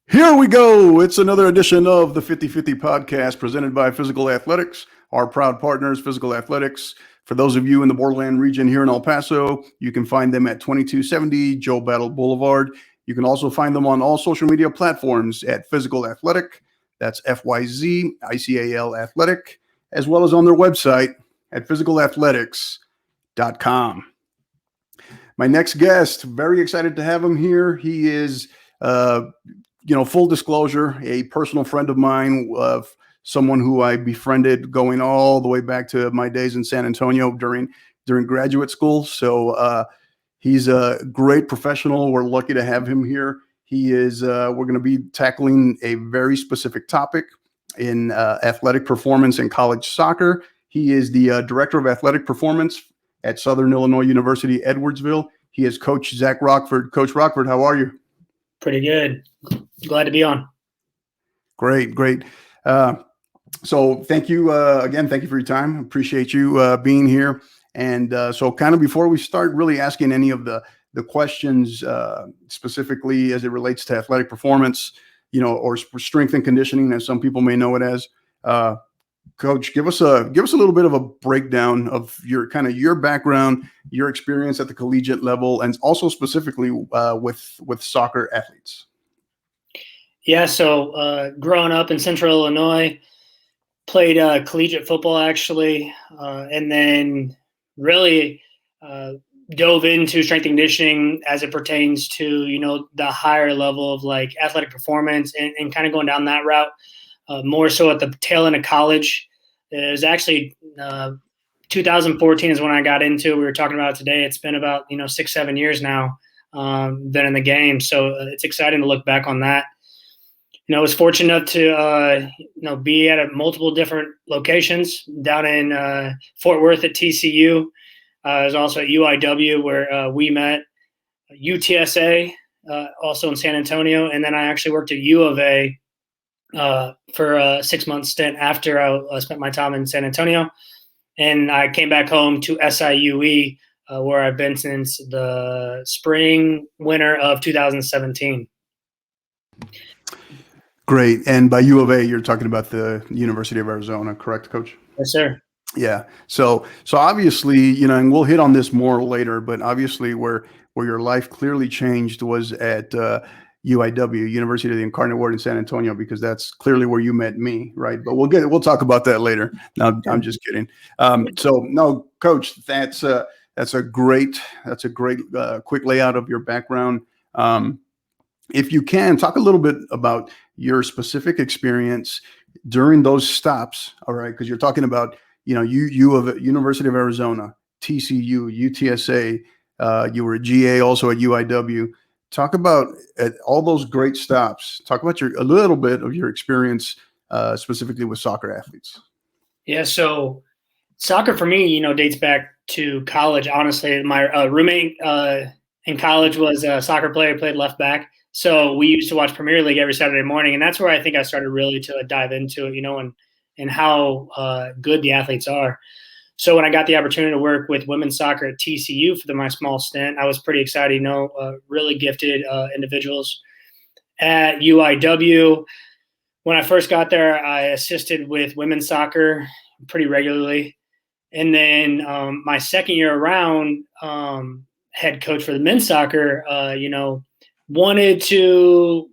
Here we go. It's another edition of the 50/50 podcast presented by Physical Athletics, our proud partners, Physical Athletics. For those of you in the Borderland region here in El Paso, you can find them at 2270 Joe Battle Boulevard. You can also find them on all social media platforms at Physical Athletic. That's FYZICAL Athletic, as well as on their website at physicalathletics.com. My next guest, very excited to have him here. He is full disclosure, a personal friend of mine, someone who I befriended going all the way back to my days in San Antonio during graduate school. So he's a great professional. We're lucky to have him here. He is. We're going to be tackling a very specific topic in athletic performance in college soccer. He is the director of athletic performance at Southern Illinois University-Edwardsville. He is Coach Zach Rockford. Coach Rockford, how are you? Pretty good. Glad to be on. Great. So thank you again. Thank you for your time. Appreciate you being here. And so kind of before we start really asking any of the questions specifically as it relates to athletic performance, or strength and conditioning, as some people may know it as, Coach, give us a little bit of a breakdown of your background, your experience at the collegiate level, and also specifically with soccer athletes. Yeah, so growing up in Central Illinois, played collegiate football actually, and then really dove into strength and conditioning as it pertains to the higher level of like athletic performance and kind of going down that route. More so at the tail end of college. It was actually 2014 is when I got into it. We were talking about it today. It's been about 6-7 years now been in the game, so it's exciting to look back on that. I was fortunate enough to be at multiple different locations down in Fort Worth at TCU. I was also at UIW where we met, UTSA also in San Antonio, and then I actually worked at U of A for a 6-month stint after I spent my time in San Antonio. And I came back home to SIUE, where I've been since the winter of 2017. Great. And by U of A, you're talking about the University of Arizona, correct, Coach? Yes, sir. Yeah. So obviously, and we'll hit on this more later, but obviously where your life clearly changed was at UIW, University of the Incarnate Word in San Antonio, because that's clearly where you met me, right? But we'll talk about that later. No, I'm just kidding. So no, Coach, that's a great quick layout of your background. If you can talk a little bit about your specific experience during those stops, all right? Because you're talking about you of University of Arizona, TCU, UTSA. You were a GA also at UIW. Talk about all those great stops. Talk about a little bit of your experience specifically with soccer athletes. Yeah, so soccer for me, dates back to college. Honestly, my roommate in college was a soccer player, played left back. So we used to watch Premier League every Saturday morning, and that's where I think I started really to dive into it, and how good the athletes are. So when I got the opportunity to work with women's soccer at TCU for my small stint, I was pretty excited, really gifted individuals. At UIW, when I first got there, I assisted with women's soccer pretty regularly. And then my second year around, head coach for the men's soccer, wanted to,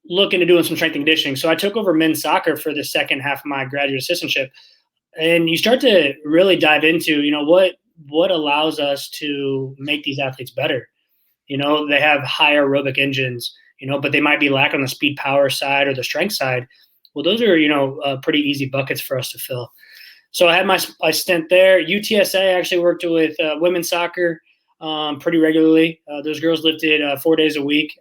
look into doing some strength and conditioning. So I took over men's soccer for the second half of my graduate assistantship. And you start to really dive into, what allows us to make these athletes better. They have higher aerobic engines, but they might be lacking on the speed power side or the strength side. Well, those are, pretty easy buckets for us to fill. So I had my stint there. UTSA actually worked with women's soccer pretty regularly. Those girls lifted 4 days a week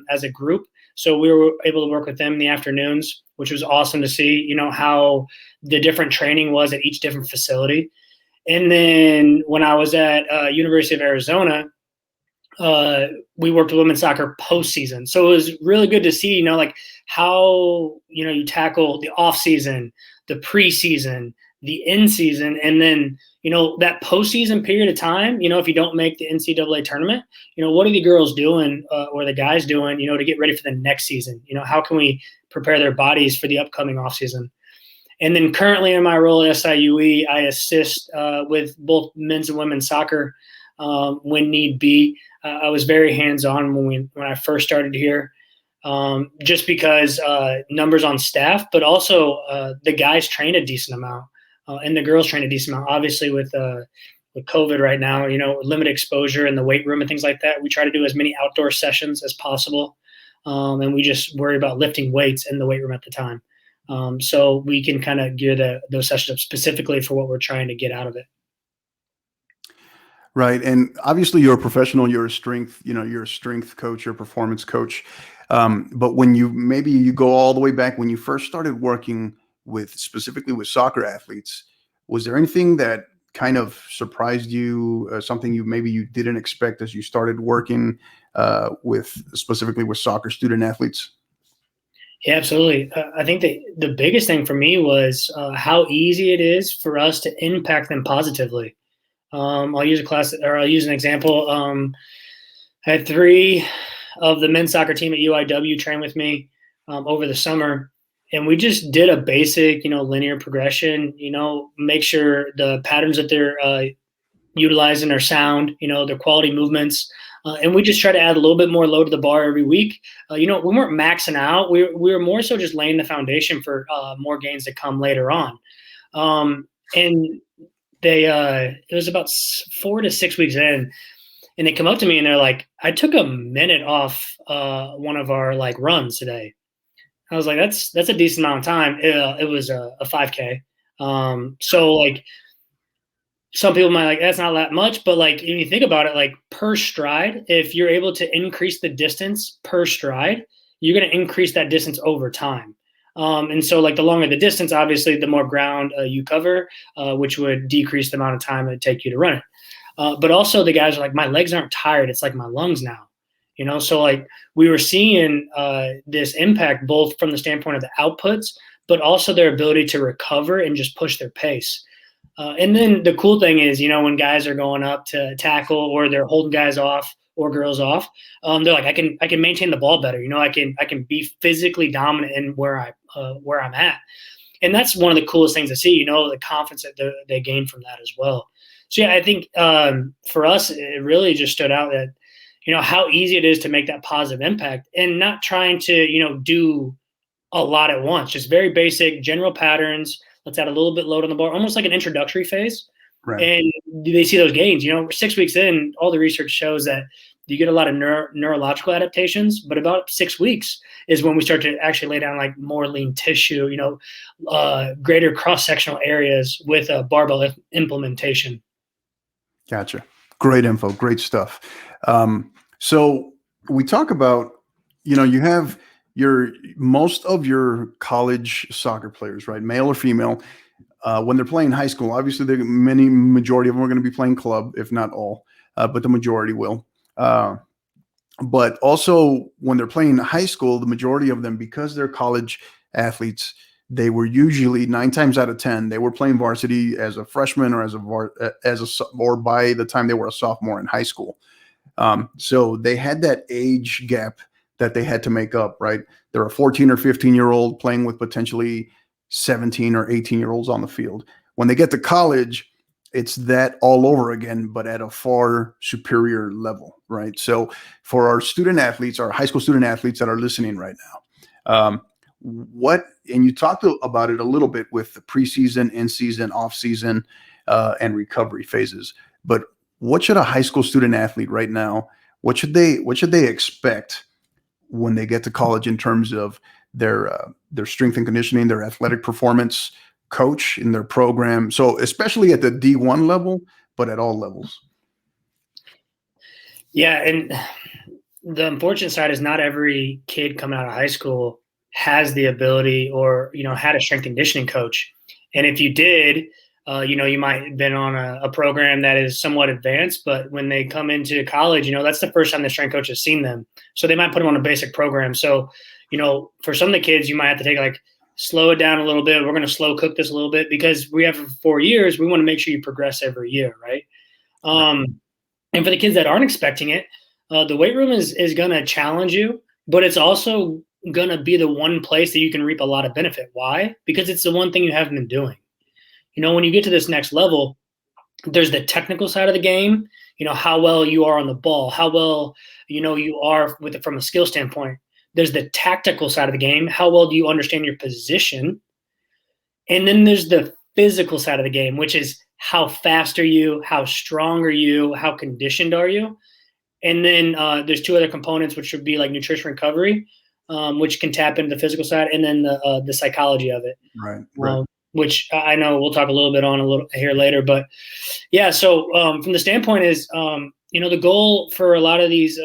as a group. So we were able to work with them in the afternoons, which was awesome to see, how the different training was at each different facility. And then when I was at University of Arizona, we worked with women's soccer postseason. So it was really good to see, how, you tackle the off season, the preseason, the in season, and then, that postseason period of time, if you don't make the NCAA tournament, what are the girls doing or the guys doing, to get ready for the next season? How can we prepare their bodies for the upcoming off season? And then currently in my role at SIUE, I assist with both men's and women's soccer when need be. I was very hands-on when I first started here, just because numbers on staff, but also the guys train a decent amount and the girls train a decent amount. Obviously, with COVID right now, limited exposure in the weight room and things like that, we try to do as many outdoor sessions as possible, and we just worry about lifting weights in the weight room at the time. So we can kind of gear those sessions up specifically for what we're trying to get out of it. Right. And obviously you're a professional, you're a strength coach, you're a performance coach. But when you go all the way back, when you first started working specifically with soccer athletes, was there anything that kind of surprised you, something you didn't expect as you started working specifically with soccer student athletes? Yeah, absolutely. I think the biggest thing for me was how easy it is for us to impact them positively. I'll use an example. I had 3 of the men's soccer team at UIW train with me over the summer, and we just did a basic, linear progression. Make sure the patterns that they're utilizing are sound. Their quality movements. And we just try to add a little bit more load to the bar every week. We weren't maxing out. We were more so just laying the foundation for more gains to come later on. And it was about 4 to 6 weeks in, and they come up to me and they're like, I took a minute off one of our runs today. I was like, that's a decent amount of time. It was a 5K. So some people might that's not that much, but if you think about it, per stride, if you're able to increase the distance per stride, you're going to increase that distance over time. And so the longer the distance, obviously the more ground you cover, which would decrease the amount of time it would take you to run it. But also the guys are my legs aren't tired. It's like my lungs now, so we were seeing this impact both from the standpoint of the outputs, but also their ability to recover and just push their pace. And then the cool thing is, when guys are going up to tackle or they're holding guys off or girls off, they're like, I can maintain the ball better. I can be physically dominant in where I'm at. And that's one of the coolest things to see, the confidence that they gain from that as well. So yeah, I think for us, it really just stood out that, how easy it is to make that positive impact and not trying to, do a lot at once, just very basic general patterns. Let's add a little bit load on the bar, almost like an introductory phase. Right. And they see those gains. 6 weeks in, all the research shows that you get a lot of neurological adaptations, but about 6 weeks is when we start to actually lay down more lean tissue, greater cross-sectional areas with a barbell implementation. Gotcha. Great info. Great stuff. So we talk about, you have most of your college soccer players, right? Male or female, when they're playing high school, obviously majority of them are going to be playing club, if not all, but the majority will. But also when they're playing high school, the majority of them, because they're college athletes, they were usually 9 times out of 10, they were playing varsity as a freshman or or by the time they were a sophomore in high school. So they had that age gap that they had to make up, right? They're a 14 or 15-year-old playing with potentially 17 or 18-year-olds on the field. When they get to college, it's that all over again, but at a far superior level, right? So for our student athletes, our high school student athletes that are listening right now, and you talked about it a little bit with the preseason, in-season, off-season, and recovery phases, but what should a high school student athlete right now, what should they expect when they get to college in terms of their strength and conditioning, their athletic performance coach in their program? So especially at the D1 level, but at all levels. Yeah. And the unfortunate side is not every kid coming out of high school has the ability or, had a strength and conditioning coach. And if you did, you might have been on a program that is somewhat advanced, but when they come into college, that's the first time the strength coach has seen them. So they might put them on a basic program. So, for some of the kids, you might have to take slow it down a little bit. We're going to slow cook this a little bit because we have for 4 years. We want to make sure you progress every year, right? And for the kids that aren't expecting it, the weight room is going to challenge you, but it's also going to be the one place that you can reap a lot of benefit. Why? Because it's the one thing you haven't been doing. When you get to this next level, there's the technical side of the game, how well you are on the ball, how well, you are with it from a skill standpoint. There's the tactical side of the game. How well do you understand your position? And then there's the physical side of the game, which is how fast are you? How strong are you? How conditioned are you? And then there's 2 other components, which would be like nutrition recovery, which can tap into the physical side, and then the psychology of it. Right. Which I know we'll talk a little bit on a little here later, but yeah. So from the standpoint is, the goal for a lot of these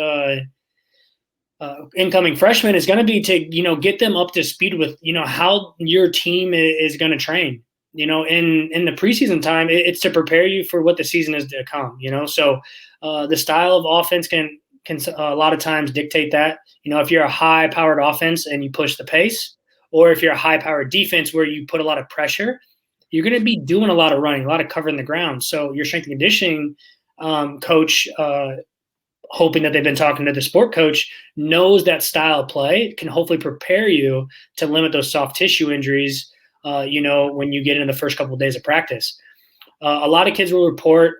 incoming freshmen is going to be to, get them up to speed with, how your team is going to train. In the preseason time, it's to prepare you for what the season is to come. So the style of offense can a lot of times dictate that. If you're a high-powered offense and you push the pace, or if you're a high-powered defense where you put a lot of pressure, you're going to be doing a lot of running, a lot of covering the ground. So your strength and conditioning coach, hoping that they've been talking to the sport coach, knows that style of play, can hopefully prepare you to limit those soft tissue injuries, when you get into the first couple of days of practice. A lot of kids will report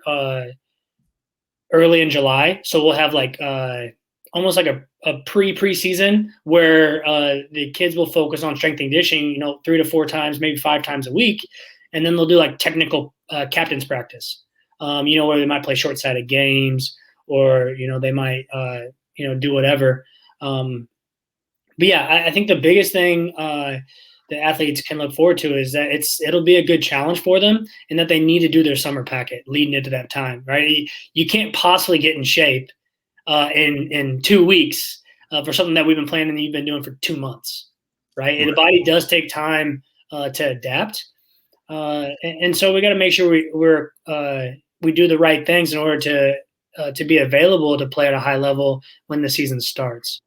early in July. So we'll have like almost like a preseason where the kids will focus on strength and conditioning, 3 to 4 times, maybe 5 times a week. And then they'll do like technical captain's practice, where they might play short-sided games, or, they might, do whatever. But yeah, I think the biggest thing the athletes can look forward to is that it'll be a good challenge for them, and that they need to do their summer packet leading into that time, right? You can't possibly get in shape in 2 weeks for something that we've been planning and you've been doing for 2 months, right? And the body does take time to adapt. And so we got to make sure we do the right things in order to be available to play at a high level when the season starts.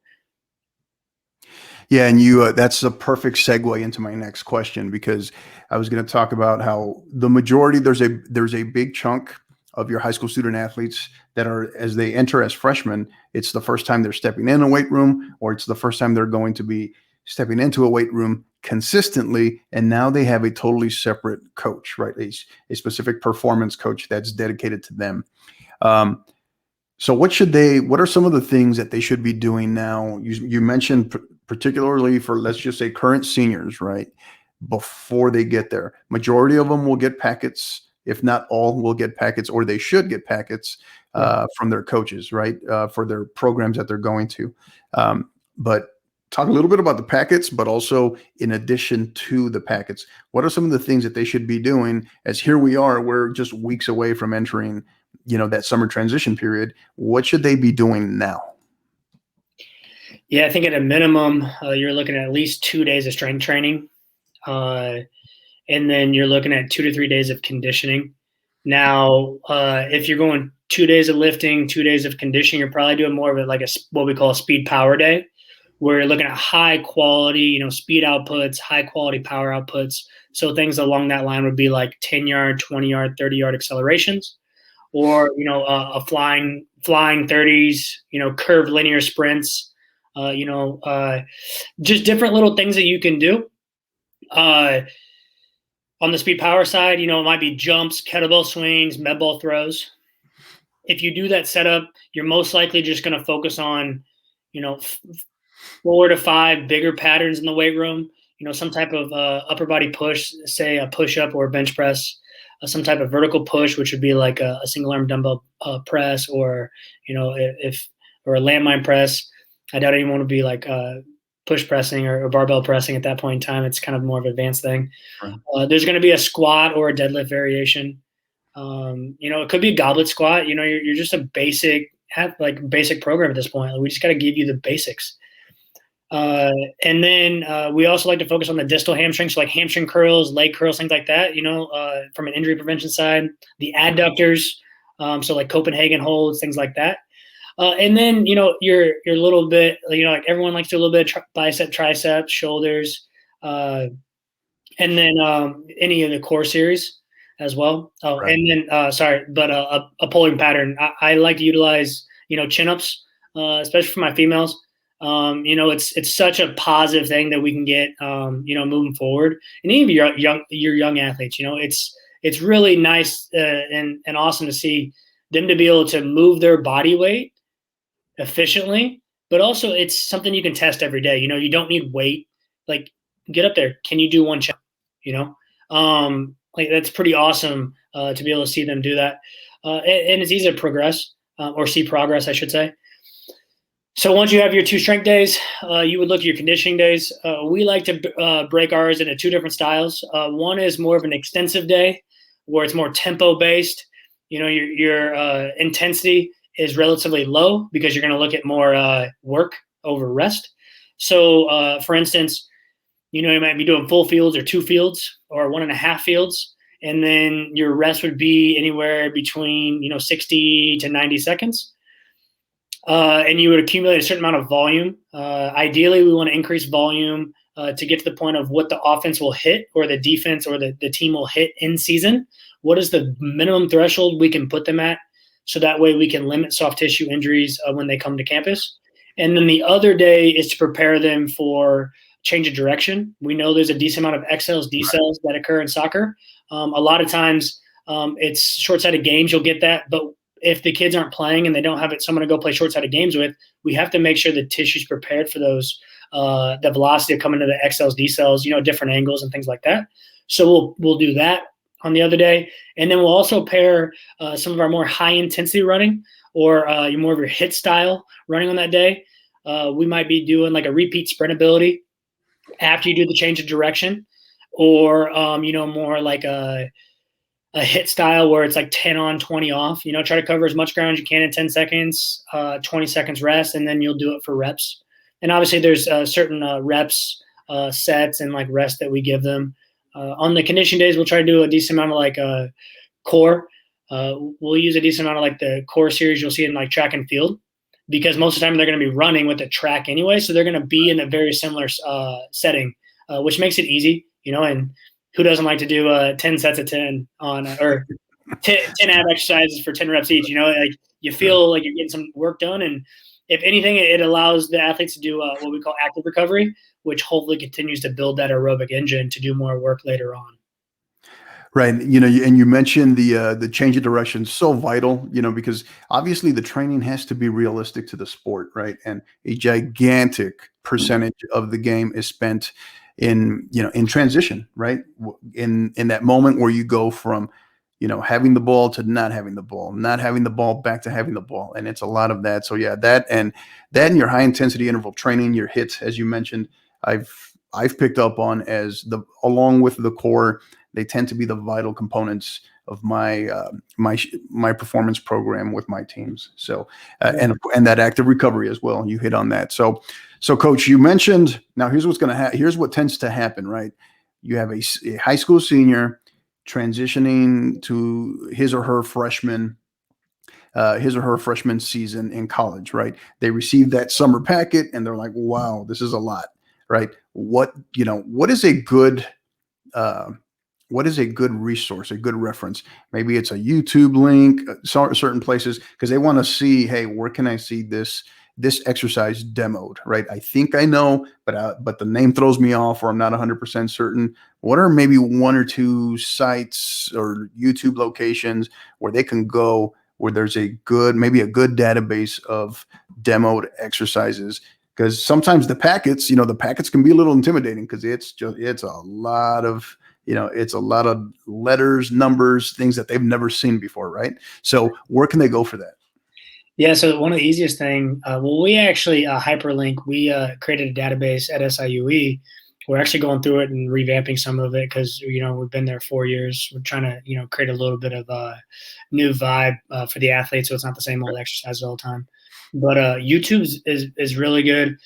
Yeah, and that's a perfect segue into my next question, because I was going to talk about how the majority, there's a big chunk of your high school student athletes that are, as they enter as freshmen, it's the first time they're stepping in a weight room, or it's the first time they're going to be stepping into a weight room consistently, and now they have a totally separate coach, right? A specific performance coach that's dedicated to them. So what are some of the things that they should be doing now? You mentioned particularly for, let's just say, current seniors, right? Before they get there, majority of them will get packets. If not all will get packets, or they should get packets from their coaches, right? For their programs that they're going to. But talk a little bit about the packets, but also in addition to the packets, what are some of the things that they should be doing, as here we're just weeks away from entering, that summer transition period. What should they be doing now? Yeah, I think at a minimum, you're looking at least 2 days of strength training. And then you're looking at 2 to 3 days of conditioning. Now, if you're going 2 days of lifting, 2 days of conditioning, you're probably doing more of it like what we call a speed power day, where you're looking at high quality, speed outputs, high quality power outputs. So things along that line would be like 10-yard, 20-yard, 30-yard accelerations, or, a flying 30s, curved linear sprints, just different little things that you can do. On the speed power side, it might be jumps, kettlebell swings, med ball throws. If you do that setup, you're most likely just going to focus on, 4 to 5 bigger patterns in the weight room, some type of upper body push, say a push up or a bench press, some type of vertical push, which would be like a single arm dumbbell press, or, or a landmine press. I doubt anyone would be like push pressing or barbell pressing at that point in time. It's kind of more of an advanced thing. Right. There's going to be a squat or a deadlift variation. It could be a goblet squat. You're just a basic program at this point. We just got to give you the basics. And then we also like to focus on the distal hamstring, so like hamstring curls, leg curls, things like that, from an injury prevention side. The adductors, so like Copenhagen holds, things like that. And then, you're a little bit, like everyone likes to do a little bit of bicep, triceps, shoulders, and then any of the core series as well. Oh, Right. and then a pulling pattern. I like to utilize chin-ups, especially for my females. It's such a positive thing that we can get moving forward, and even your young athletes. It's really nice and awesome to see them to be able to move their body weight efficiently, but also it's something you can test every day. You don't need weight. Like, get up there. Can you do one chest? Like, that's pretty awesome to be able to see them do that. And it's easy to progress or see progress, I should say. So once you have your 2 strength days, you would look at your conditioning days. We like to break ours into 2 different styles. One is more of an extensive day where it's more tempo based. Your intensity is relatively low because you're going to look at more work over rest. So for instance, you might be doing full fields or 2 fields or 1.5 fields. And then your rest would be anywhere between, 60 to 90 seconds. And you would accumulate a certain amount of volume. Ideally, we want to increase volume to get to the point of what the offense will hit or the defense or the team will hit in season. What is the minimum threshold we can put them at? So that way we can limit soft tissue injuries when they come to campus. And then the other day is to prepare them for change of direction. We know there's a decent amount of XLs, decels that occur in soccer. A lot of times it's short-sided games. You'll get that. But if the kids aren't playing and they don't have someone to go play short-sided games with, we have to make sure the tissue's prepared for those, the velocity of coming to the XLs, decels, different angles and things like that. So we'll do that on the other day. And then we'll also pair some of our more high-intensity running or more of your HIIT style running on that day. We might be doing like a repeat sprint ability after you do the change of direction, or more like a HIIT style where it's like 10 on, 20 off. Try to cover as much ground as you can in 10 seconds, 20 seconds rest, and then you'll do it for reps. And obviously there's certain reps, sets, and like rest that we give them. On the conditioning days, we'll try to do a decent amount of like core. We'll use a decent amount of like the core series you'll see in like track and field, because most of the time they're going to be running with the track anyway. So they're going to be in a very similar setting, which makes it easy, and who doesn't like to do 10 sets of 10 on, or 10 ab exercises for 10 reps each, like you feel like you're getting some work done. And if anything, it allows the athletes to do what we call active recovery, which hopefully continues to build that aerobic engine to do more work later on. Right. And you mentioned the change of direction, so vital, because obviously the training has to be realistic to the sport, right? And a gigantic percentage of the game is spent in transition, right? In that moment where you go from, having the ball to not having the ball, not having the ball back to having the ball. And it's a lot of that. So yeah, that and your high intensity interval training, your hits, as you mentioned, I've picked up on as along with the core. They tend to be the vital components of my performance program with my teams. So and that active recovery as well. You hit on that. So Coach, you mentioned, now here's what's going to happen. Here's what tends to happen, right? You have a high school senior transitioning to his or her freshman season in college, right? They receive that summer packet and they're like, wow, this is a lot, right? What is a good resource, a good reference? Maybe it's a YouTube link, certain places, because they want to see, hey, where can I see this exercise demoed, right? I think I know, but the name throws me off, or I'm not 100% certain. What are maybe 1 or 2 sites or YouTube locations where they can go, where there's maybe a good database of demoed exercises? Because sometimes the packets can be a little intimidating, because it's a lot of letters, numbers, things that they've never seen before, right? So where can they go for that? Yeah, so one of the easiest thing, we actually hyperlink. We created a database at SIUE. We're actually going through it and revamping some of it because we've been there 4 years. We're trying to create a little bit of a new vibe for the athletes, so it's not the same old exercise all the time. But YouTube is really good.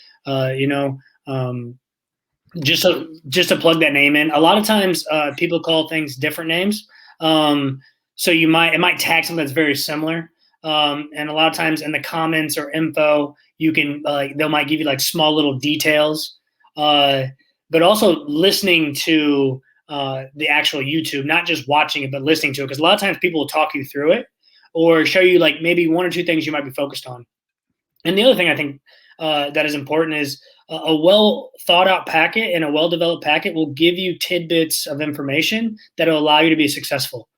Just to plug that name in. A lot of times people call things different names, so it might tag something that's very similar. And a lot of times in the comments or info, you can they might give you like small little details. But also listening to the actual YouTube, not just watching it, but listening to it. Because a lot of times people will talk you through it or show you like maybe one or two things you might be focused on. And the other thing I think that is important is a well thought out packet and a well developed packet will give you tidbits of information that will allow you to be successful.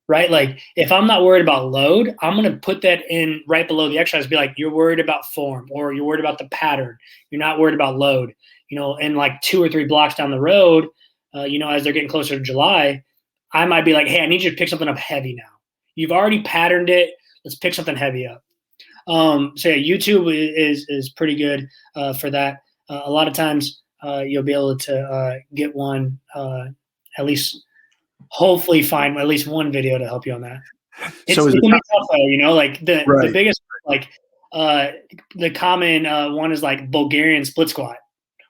Right? Like if I'm not worried about load, I'm going to put that in right below the exercise, be like, you're worried about form, or you're worried about the pattern. You're not worried about load, and like 2 or 3 blocks down the road, as they're getting closer to July, I might be like, hey, I need you to pick something up heavy now. You've already patterned it. Let's pick something heavy up. So yeah, YouTube is pretty good for that. A lot of times you'll be able to get one, at least hopefully find at least one video to help you on that. It can be tough though, like the biggest, like the common one is like Bulgarian split squat.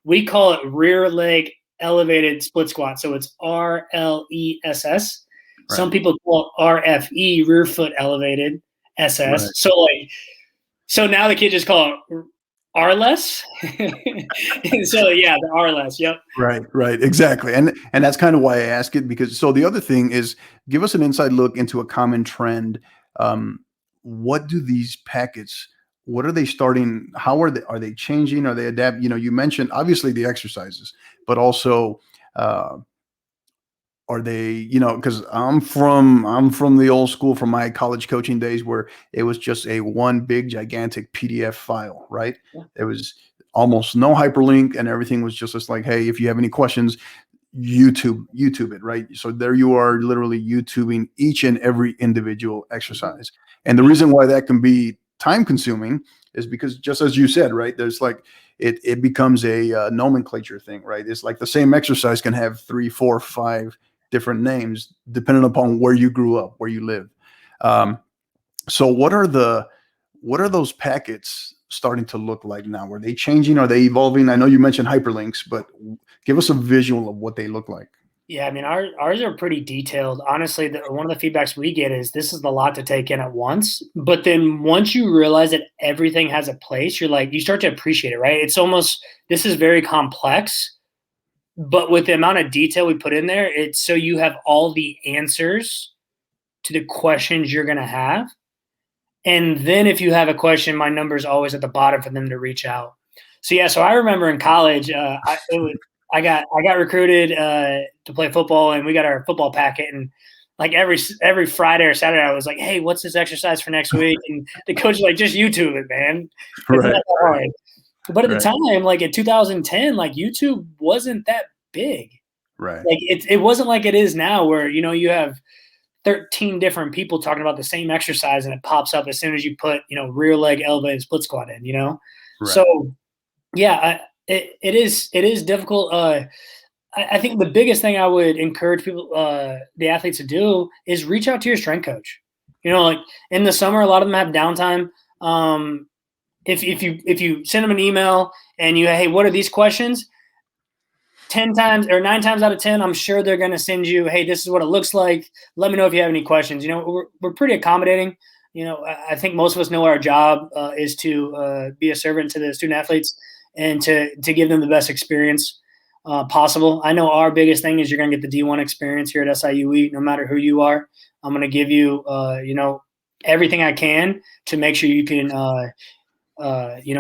We call it rear leg elevated split squat. So it's RLESS. Right. Some people call it RFE, rear foot elevated SS. Right. So now the kids just call it RLESS. So yeah, the RLESS. Yep. Right. Exactly. And that's kind of why I ask it, because so the other thing is give us an inside look into a common trend. What do these packets, what are they starting? How are they changing? Are they adapt? You mentioned obviously the exercises, but also, are they, because I'm from the old school, from my college coaching days, where it was just a one big gigantic PDF file, right? Yeah. There was almost no hyperlink, and everything was just like, hey, if you have any questions, YouTube it, right? So there you are, literally YouTubing each and every individual exercise. And the reason why that can be time consuming is because, just as you said, right, there's like it becomes a nomenclature thing, right? It's like the same exercise can have 3, 4, 5 different names depending upon where you grew up, where you live. So what are those packets starting to look like now? Are they changing? Are they evolving? I know you mentioned hyperlinks, but give us a visual of what they look like. Yeah, I mean, ours are pretty detailed. Honestly, one of the feedbacks we get is this is a lot to take in at once. But then once you realize that everything has a place, you start to appreciate it, right? It's almost, this is very complex, but with the amount of detail we put in there, it's so you have all the answers to the questions you're going to have. And then if you have a question, my number is always at the bottom for them to reach out. So yeah, so I remember in college, I got recruited to play football, and we got our football packet, and like every Friday or Saturday, I was like, "Hey, what's this exercise for next week?" And the coach was like, "Just YouTube it, man." It's not that hard. But at the time, like in 2010, like YouTube wasn't that big. Right. Like it wasn't like it is now, where you have 13 different people talking about the same exercise, and it pops up as soon as you put rear leg elevated split squat in. Right. So yeah. It is difficult. I think the biggest thing I would encourage people, the athletes, to do is reach out to your strength coach. Like in the summer, a lot of them have downtime. If you send them an email and hey, what are these questions? 10 times or 9 times out of 10, I'm sure they're going to send you, hey, this is what it looks like. Let me know if you have any questions. We're pretty accommodating. I think most of us know our job is to be a servant to the student athletes and to give them the best experience possible. I know our biggest thing is you're going to get the D1 experience here at SIUE, no matter who you are. I'm going to give you, everything I can to make sure you can,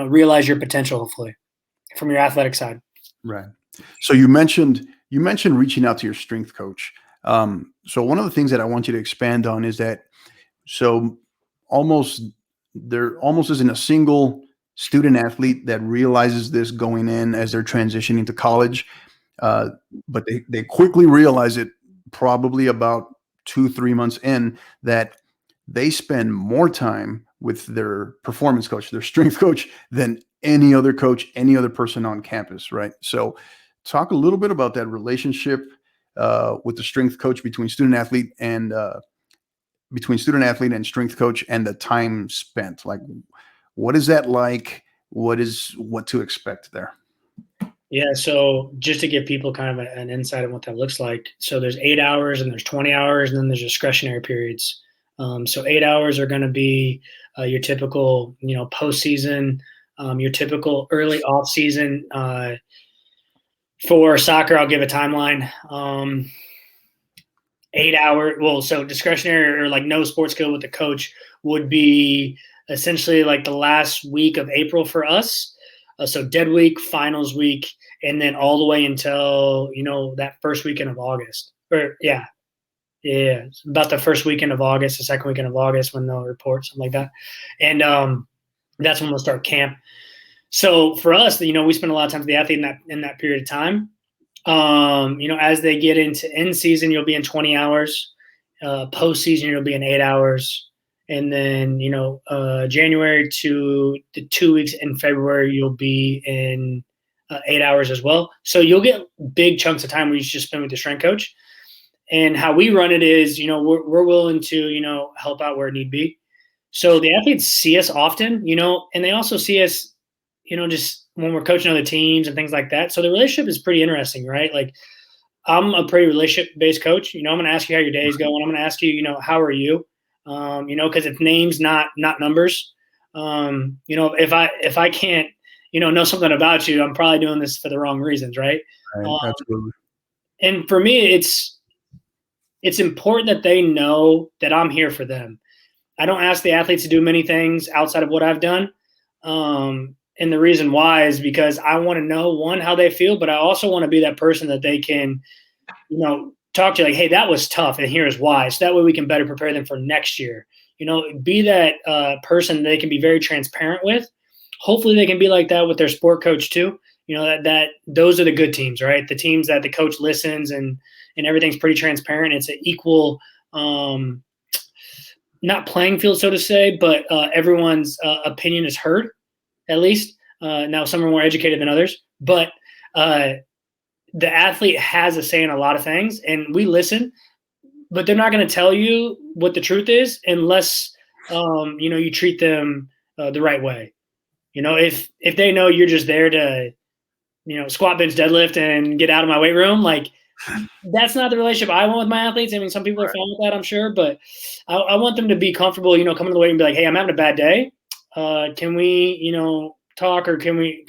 realize your potential, hopefully, from your athletic side. Right. So you mentioned reaching out to your strength coach. So one of the things that I want you to expand on is that, so there almost isn't a single student athlete that realizes this going in as they're transitioning to college. But they quickly realize it probably about 2-3 months in, that they spend more time with their performance coach, their strength coach, than any other coach, any other person on campus, right? So talk a little bit about that relationship with the strength coach between student athlete and strength coach, and the time spent. Like, what is that like? What to expect there? Yeah, so just to give people kind of an insight on what that looks like. So there's 8 hours, and there's 20 hours, and then there's discretionary periods. So 8 hours are going to be your typical, postseason, your typical early off season For soccer, I'll give a timeline. 8 hour. Well, so discretionary or like no sports skill with the coach would be essentially like the last week of April for us. So dead week, finals week, and then all the way until, that first weekend of August. Or yeah, about the first weekend of August, the second weekend of August when they'll report, something like that. And that's when we'll start camp. So for us, we spend a lot of time with the athlete in that period of time. As they get into in season, you'll be in 20 hours. Postseason, you'll be in 8 hours. And then, January to the 2 weeks in February, you'll be in 8 hours as well. So you'll get big chunks of time where you just spend with the strength coach. And how we run it is, we're willing to, help out where need be. So the athletes see us often, and they also see us, just when we're coaching other teams and things like that. So the relationship is pretty interesting, right? Like I'm a pretty relationship-based coach. I'm going to ask you how your day is going. I'm going to ask you, how are you? Because it's names, not numbers. If I can't, know something about you, I'm probably doing this for the wrong reasons, right? Right. Absolutely. And for me, it's important that they know that I'm here for them. I don't ask the athletes to do many things outside of what I've done. And the reason why is because I want to know, one, how they feel, but I also want to be that person that they can, talk to, like, hey, that was tough, and here's why. So that way we can better prepare them for next year. Be that person they can be very transparent with. Hopefully they can be like that with their sport coach too. That those are the good teams, right? The teams that the coach listens and everything's pretty transparent. It's an equal, not playing field, so to say, but everyone's opinion is heard, at least. Now some are more educated than others, but the athlete has a say in a lot of things, and we listen, but they're not going to tell you what the truth is unless, you treat them the right way. If they know you're just there to, squat, bench, deadlift, and get out of my weight room, like that's not the relationship I want with my athletes. I mean, some people are fine with that, I'm sure, but I want them to be comfortable, coming to the weight and be like, hey, I'm having a bad day. Can we, talk, or can we,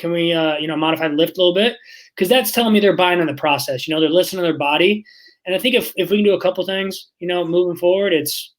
modify the lift a little bit? Because that's telling me they're buying in the process. They're listening to their body. And I think if we can do a couple things, moving forward, it's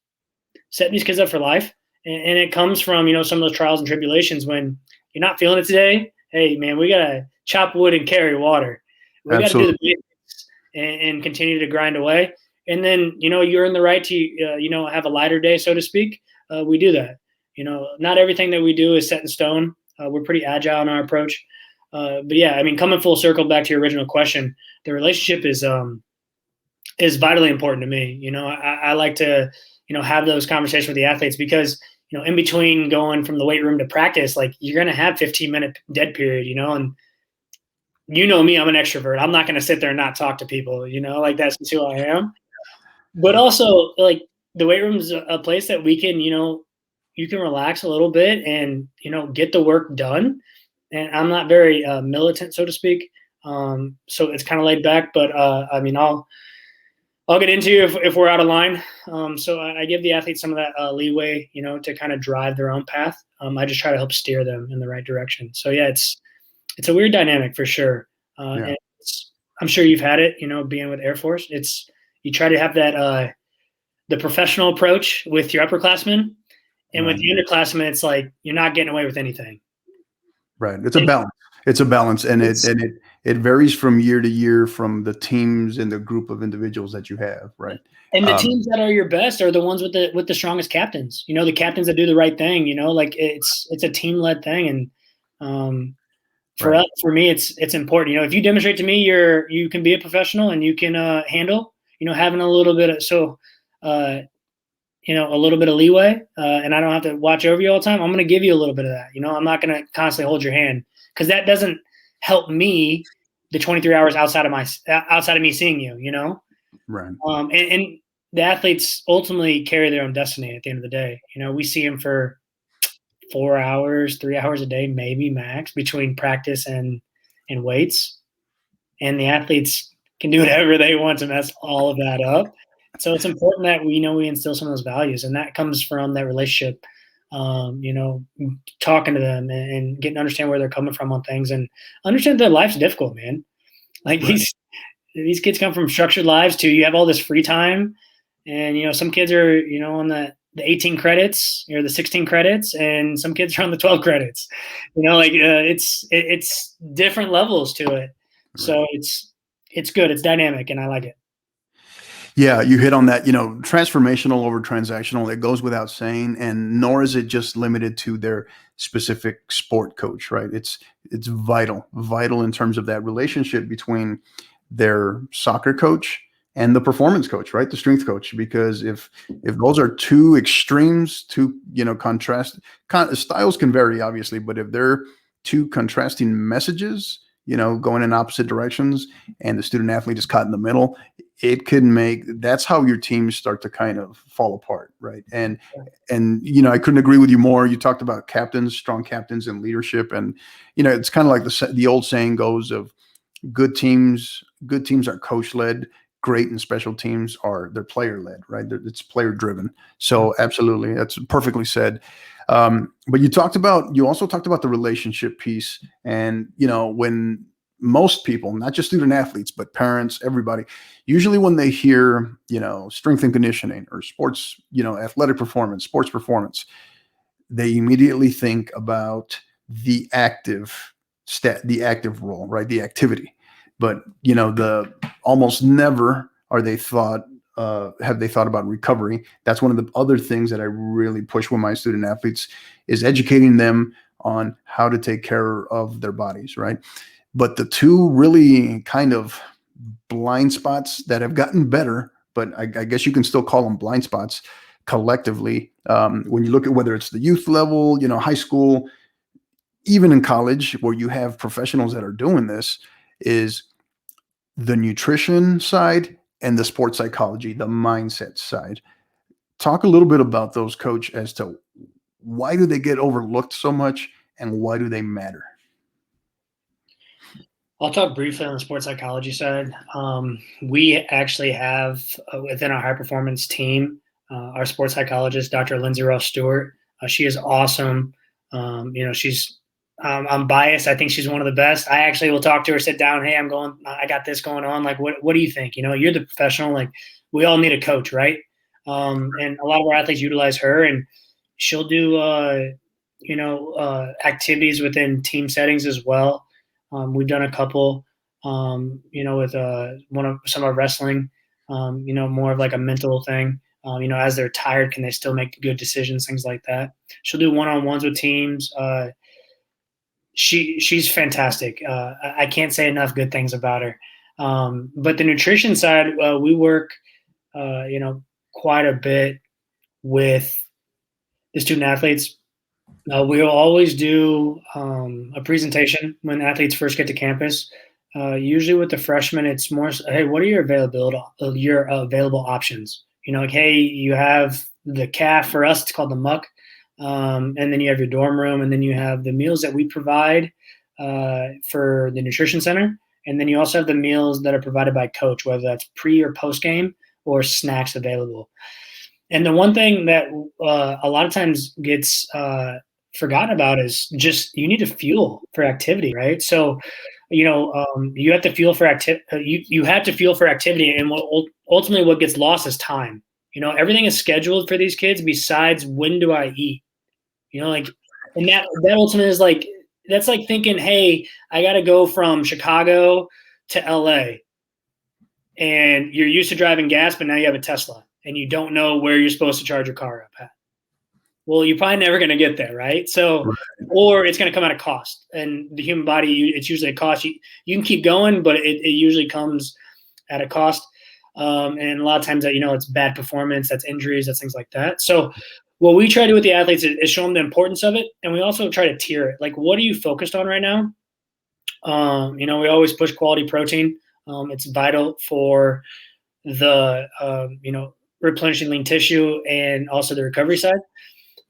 setting these kids up for life. And it comes from, some of those trials and tribulations when you're not feeling it today. Hey, man, we got to chop wood and carry water. We got to do the basics and continue to grind away. And then, you're in the right to, have a lighter day, so to speak. We do that. Not everything that we do is set in stone. We're pretty agile in our approach. But yeah, I mean, coming full circle back to your original question, the relationship is vitally important to me. I like to, have those conversations with the athletes because, in between going from the weight room to practice, like you're going to have 15-minute dead period, and me, I'm an extrovert. I'm not going to sit there and not talk to people, like that's just who I am. But also like the weight room is a place that we can, you can relax a little bit and, get the work done. And I'm not very militant, so to speak. So it's kind of laid back, but I mean, I'll get into you if we're out of line. So I give the athletes some of that leeway, to kind of drive their own path. I just try to help steer them in the right direction. So yeah, it's a weird dynamic for sure. And I'm sure you've had it, being with Air Force. You try to have that the professional approach with your upperclassmen, and with the underclassmen, it's like you're not getting away with anything. Right. It's a balance. It's a balance, and it varies from year to year from the teams and the group of individuals that you have. Right. And the teams that are your best are the ones with the strongest captains. The captains that do the right thing. Like it's a team led thing, and for me, it's important. If you demonstrate to me you can be a professional and you can handle, having a little bit of a little bit of leeway, and I don't have to watch over you all the time. I'm going to give you a little bit of that. I'm not going to constantly hold your hand because that doesn't help me the 23 hours outside of me seeing you, Right. And the athletes ultimately carry their own destiny at the end of the day. We see them for 4 hours, 3 hours a day, maybe max between practice and weights. And the athletes can do whatever they want to mess all of that up. So it's important that we instill some of those values, and that comes from that relationship, talking to them and getting to understand where they're coming from on things, and understand that life's difficult, man. Like Right. these kids come from structured lives too. You have all this free time, and some kids are on the 18 credits or the 16 credits, and some kids are on the 12 credits. It's different levels to it. Right. So it's good. It's dynamic, and I like it. Yeah, you hit on that, transformational over transactional. It goes without saying, and nor is it just limited to their specific sport coach, right? It's vital in terms of that relationship between their soccer coach and the performance coach, right? The strength coach, because if those are two extremes, styles can vary obviously, but if they're two contrasting messages, going in opposite directions, and the student athlete is caught in the middle, that's how your teams start to kind of fall apart, right? And I couldn't agree with you more. You talked about captains, strong captains, and leadership, and it's kind of like the old saying goes of good teams are coach led, great and special teams they're player led, right? It's player driven. So absolutely, that's perfectly said. But you also talked about the relationship piece, and when most people, not just student athletes, but parents, everybody, usually when they hear, strength and conditioning or sports, athletic performance, sports performance, they immediately think about the active the active role, right? The activity. But, the almost never are they thought, have they thought about recovery. That's one of the other things that I really push with my student athletes is educating them on how to take care of their bodies, right? But the two really kind of blind spots that have gotten better, but I guess you can still call them blind spots collectively. When you look at whether it's the youth level, high school, even in college, where you have professionals that are doing this, is the nutrition side and the sports psychology, the mindset side. Talk a little bit about those, Coach, as to why do they get overlooked so much and why do they matter? I'll talk briefly on the sports psychology side. We actually have within our high performance team, our sports psychologist, Dr. Lindsay Ross Stewart. She is awesome. I'm biased. I think she's one of the best. I actually will talk to her, sit down. Hey, I got this going on. Like, what do you think? You're the professional. Like, we all need a coach, right? And a lot of our athletes utilize her, and she'll do, activities within team settings as well. We've done a couple, with some of our wrestling, more of like a mental thing. As they're tired, can they still make good decisions, things like that. She'll do one-on-ones with teams. She's fantastic. I can't say enough good things about her. But the nutrition side, we work, quite a bit with the student athletes. We'll always do a presentation when athletes first get to campus. Usually with the freshmen, it's more, hey, what are your available options? Like, hey, you have the calf. For us, it's called the muck. And then you have your dorm room, and then you have the meals that we provide for the nutrition center. And then you also have the meals that are provided by coach, whether that's pre or post game or snacks available. And the one thing that a lot of times gets forgotten about is just you need to fuel for activity, right? So, you have to fuel for activity. You have to fuel for activity, and ultimately what gets lost is time. Everything is scheduled for these kids besides when do I eat. And that ultimately is like, that's like thinking, hey, I got to go from Chicago to LA, and you're used to driving gas, but now you have a Tesla and you don't know where you're supposed to charge your car up at. Well, you're probably never going to get there, right? So, or it's going to come at a cost. And the human body, it's usually a cost. You can keep going, but it usually comes at a cost. And a lot of times that, it's bad performance, that's injuries, that's things like that. So what we try to do with the athletes is show them the importance of it. And we also try to tier it. Like, what are you focused on right now? We always push quality protein. It's vital for the, replenishing lean tissue and also the recovery side.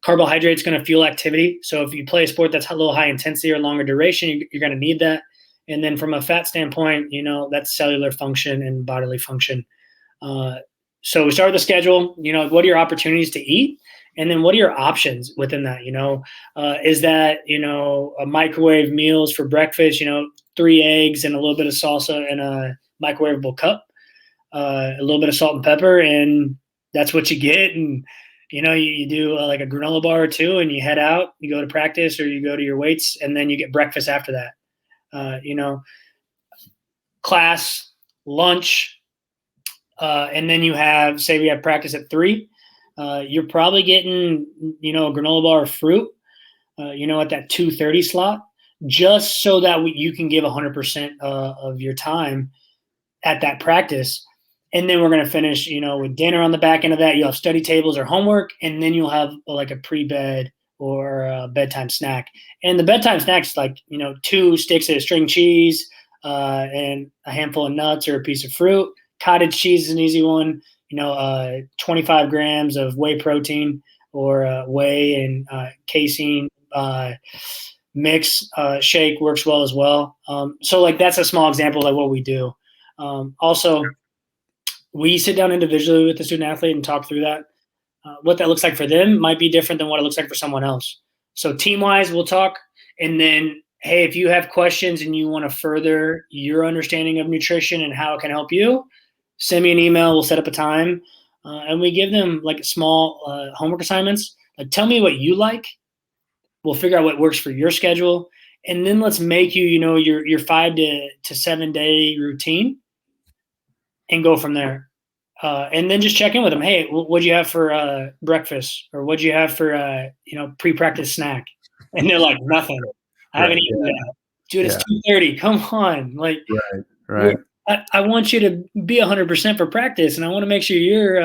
Carbohydrates going to fuel activity. So if you play a sport that's a little high intensity or longer duration, you're going to need that. And then from a fat standpoint, that's cellular function and bodily function. So we start with the schedule. What are your opportunities to eat? And then what are your options within that? Is that, a microwave meals for breakfast, 3 eggs and a little bit of salsa in a microwavable cup, a little bit of salt and pepper, and that's what you get. And you do like a granola bar or two, and you head out. You go to practice or you go to your weights, and then you get breakfast after that. Class, lunch, and then say we have practice at 3. You're probably getting a granola bar of fruit, at that 2:30 slot, just so that you can give 100% of your time at that practice. And then we're going to finish, with dinner on the back end of that. You'll have study tables or homework, and then you'll have like a pre-bed or a bedtime snack. And the bedtime snack's like, 2 sticks of string cheese and a handful of nuts or a piece of fruit. Cottage cheese is an easy one. 25 grams of whey protein or whey and casein mix shake works well as well. So like that's a small example of like what we do. Also, we sit down individually with the student athlete and talk through that. What that looks like for them might be different than what it looks like for someone else. So team-wise, we'll talk. And then, hey, if you have questions and you want to further your understanding of nutrition and how it can help you, send me an email. We'll set up a time. And we give them like small homework assignments. Like, tell me what you like. We'll figure out what works for your schedule. And then let's make your 5 to 7 day routine and go from there. And then just check in with them. Hey, what'd you have for breakfast? Or what'd you have for, pre-practice snack? And they're like, nothing. I haven't eaten that. Dude, it's 2:30. Come on. Like, right. I want you to be 100% for practice, and I want to make sure you're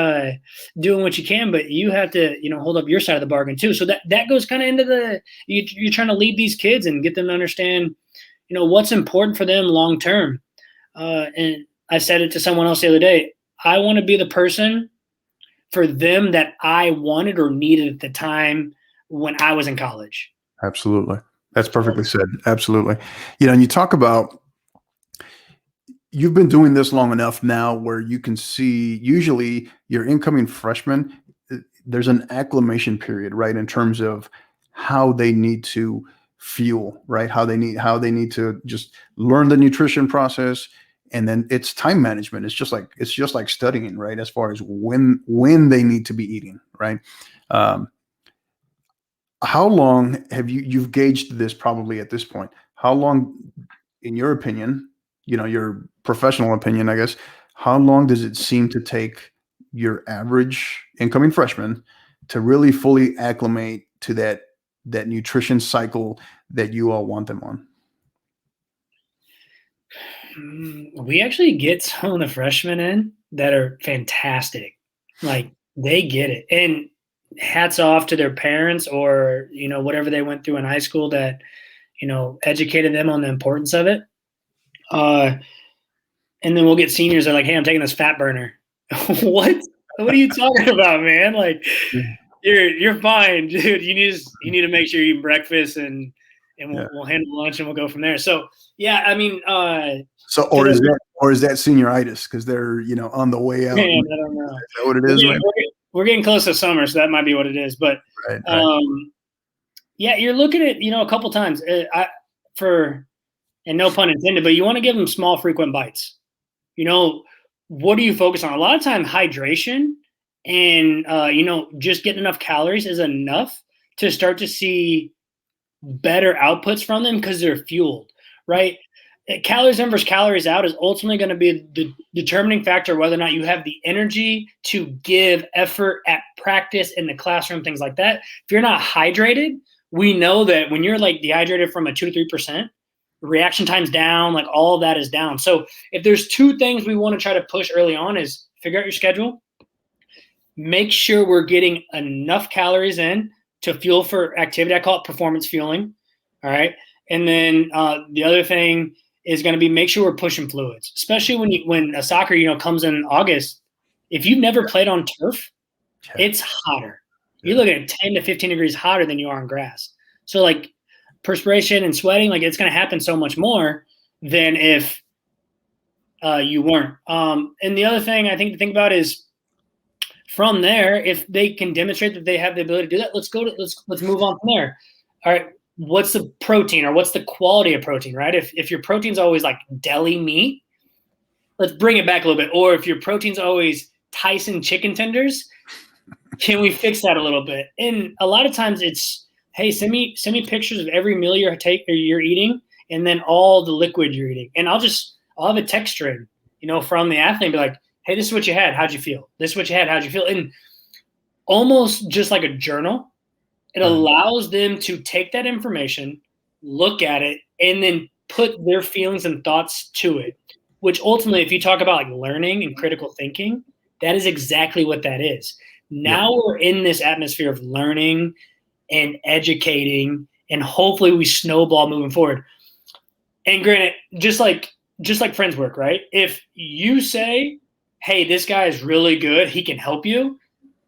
doing what you can, but you have to, hold up your side of the bargain too. So that goes kind of into you're trying to lead these kids and get them to understand, what's important for them long term. And I said it to someone else the other day. I want to be the person for them that I wanted or needed at the time when I was in college. Absolutely. That's perfectly said. Absolutely. And you talk about, you've been doing this long enough now where you can see usually your incoming freshmen, there's an acclimation period, right? In terms of how they need to fuel, right? How they need to just learn the nutrition process. And then it's time management. It's just like studying, right? As far as when they need to be eating, right? How long have you've gauged this probably at this point? How long, in your opinion, your professional opinion, I guess, how long does it seem to take your average incoming freshman to really fully acclimate to that nutrition cycle that you all want them on? We actually get some of the freshmen in that are fantastic. Like, they get it. And hats off to their parents or, whatever they went through in high school that, educated them on the importance of it. And then we'll get seniors that are like, hey, I'm taking this fat burner. What are you talking about, man? Like, you're fine, dude. You need to make sure you eat breakfast and we'll handle lunch and we'll go from there. So yeah, I mean, or is that senioritis because they're on the way out? Man, I don't know. Is that what it is? We're getting close to summer, so that might be what it is. But yeah, you're looking at a couple times. And no pun intended, but you want to give them small, frequent bites. What do you focus on? A lot of time, hydration and, just getting enough calories is enough to start to see better outputs from them because they're fueled, right? Calories in versus calories out is ultimately going to be the determining factor whether or not you have the energy to give effort at practice in the classroom, things like that. If you're not hydrated, we know that when you're like dehydrated from a 2 to 3%, reaction time's down, like all of that is down. So if there's 2 things we want to try to push early on is figure out your schedule, make sure we're getting enough calories in to fuel for activity. I call it performance fueling. All right. And then the other thing is going to be make sure we're pushing fluids, especially when a soccer, comes in August. If you've never played on turf, it's hotter. You look at 10 to 15 degrees hotter than you are on grass. So like perspiration and sweating, like it's going to happen so much more than if you weren't. And the other thing I think to think about is from there, if they can demonstrate that they have the ability to do that, let's move on from there. All right. what's the protein or what's the quality of protein, right? If your protein's always like deli meat, let's bring it back a little bit. Or if your protein's always Tyson chicken tenders, can we fix that a little bit? And a lot of times it's, hey, send me pictures of every meal you're eating, and then all the liquid you're eating. And I'll have a text string, from the athlete and be like, hey, this is what you had. How'd you feel? This is what you had. How'd you feel? And almost just like a journal, it allows them to take that information, look at it, and then put their feelings and thoughts to it, which ultimately, if you talk about like learning and critical thinking, that is exactly what that is. Now we're in this atmosphere of learning and educating, and hopefully we snowball moving forward. And granted, just like friends work, right? If you say, hey, this guy is really good, he can help you,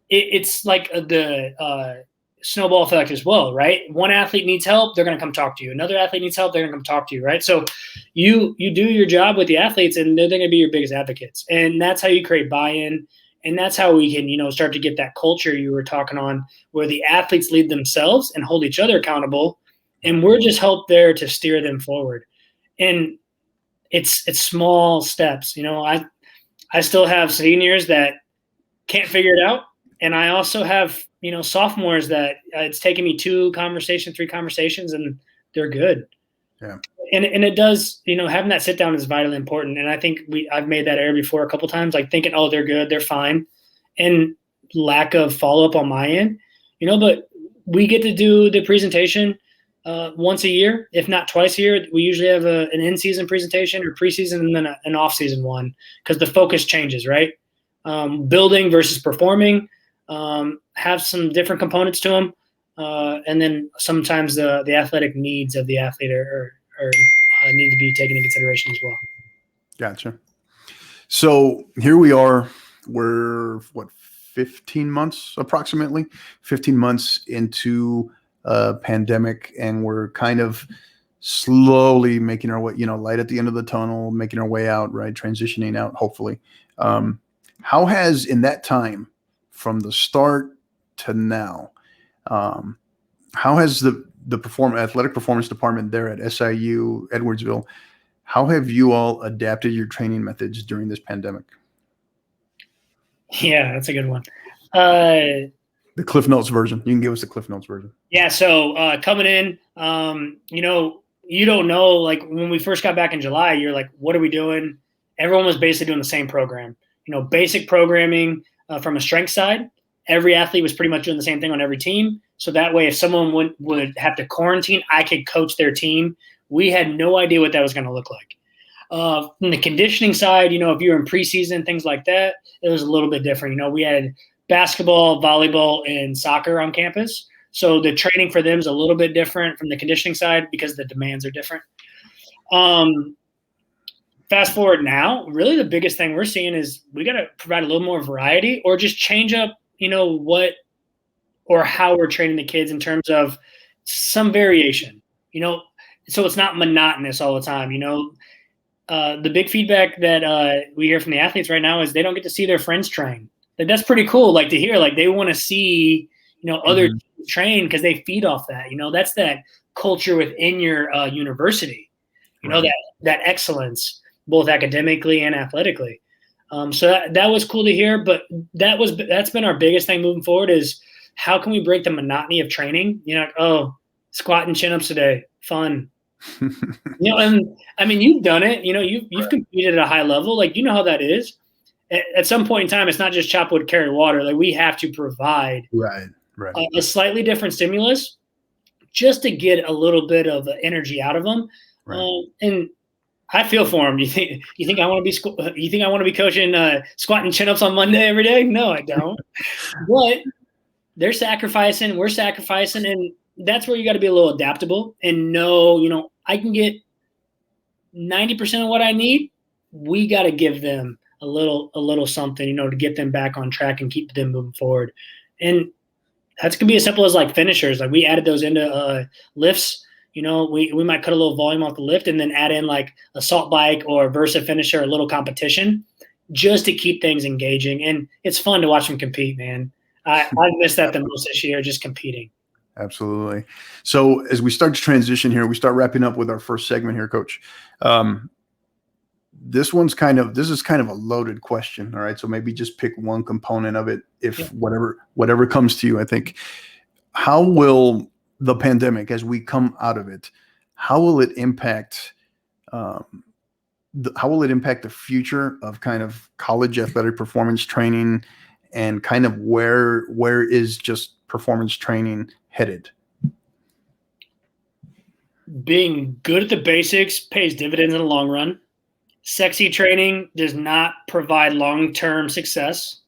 it's like the snowball effect as well, right? One athlete needs help, they're going to come talk to you. Another athlete needs help, they're going to come talk to you, right? So you do your job with the athletes, and they're going to be your biggest advocates. And that's how you create buy-in, and that's how we can, start to get that culture you were talking on, where the athletes lead themselves and hold each other accountable, and we're just help there to steer them forward. And it's small steps. I still have seniors that can't figure it out, and I also have sophomores that it's taken me 3 conversations, and they're good. Yeah. And it does, having that sit down is vitally important. And I think I've made that error before a couple times, like thinking, oh, they're good, they're fine, and lack of follow up on my end. But we get to do the presentation once a year, if not twice a year. We usually have an in-season presentation or preseason, and then an off-season one, because the focus changes, right? Building versus performing. Have some different components to them, and then sometimes the athletic needs of the athlete are need to be taken into consideration as well. Gotcha. So here we are. We're 15 months approximately, 15 months into a pandemic, and we're kind of slowly making our way, light at the end of the tunnel, making our way out, right? Transitioning out, hopefully. How has, in that time, from the start to now, how has the athletic performance department there at SIU Edwardsville, how have you all adapted your training methods during this pandemic? Yeah, that's a good one. The Cliff Notes version. You can give us the Cliff Notes version. Yeah. So coming in, you don't know, like when we first got back in July, you're like, what are we doing? Everyone was basically doing the same program, basic programming from a strength side. Every athlete was pretty much doing the same thing on every team. So that way, if someone would have to quarantine, I could coach their team. We had no idea what that was going to look like. From the conditioning side, if you're in preseason, things like that, it was a little bit different. We had basketball, volleyball, and soccer on campus. So the training for them is a little bit different from the conditioning side because the demands are different. Fast forward now, really the biggest thing we're seeing is we got to provide a little more variety, or just change up, what or how we're training the kids in terms of some variation, so it's not monotonous all the time. The big feedback that we hear from the athletes right now is they don't get to see their friends train. That's pretty cool, like to hear, like they want to see, other teams train because they feed off that. That's that culture within your university, Right. that excellence, both academically and athletically. So that was cool to hear, but that's been our biggest thing moving forward is how can we break the monotony of training? Like, oh, squat and chin-ups today, fun. And I mean, you've done it, you've competed at a high level, like, how that is. At some point in time, it's not just chop wood, carry water. Like we have to provide Right. a slightly different stimulus just to get a little bit of energy out of them. Right. And I feel for them. You think I want to be coaching squat and chin ups on Monday every day? No, I don't. But they're sacrificing. We're sacrificing, and that's where you got to be a little adaptable and know, I can get 90% of what I need. We got to give them a little something, to get them back on track and keep them moving forward. And that's gonna be as simple as like finishers. Like we added those into lifts. We might cut a little volume off the lift and then add in like a salt bike or a Versa finisher, a little competition, just to keep things engaging. And it's fun to watch them compete, man. I've missed that the most this year, just competing. Absolutely. So as we start to transition here, we start wrapping up with our first segment here, Coach. This is kind of a loaded question. All right. So maybe just pick one component of it, if whatever comes to you. I think, how will the pandemic, as we come out of it, how will it impact the future of kind of college athletic performance training, and kind of where is just performance training headed? Being good at the basics pays dividends in the long run. Sexy training does not provide long-term success.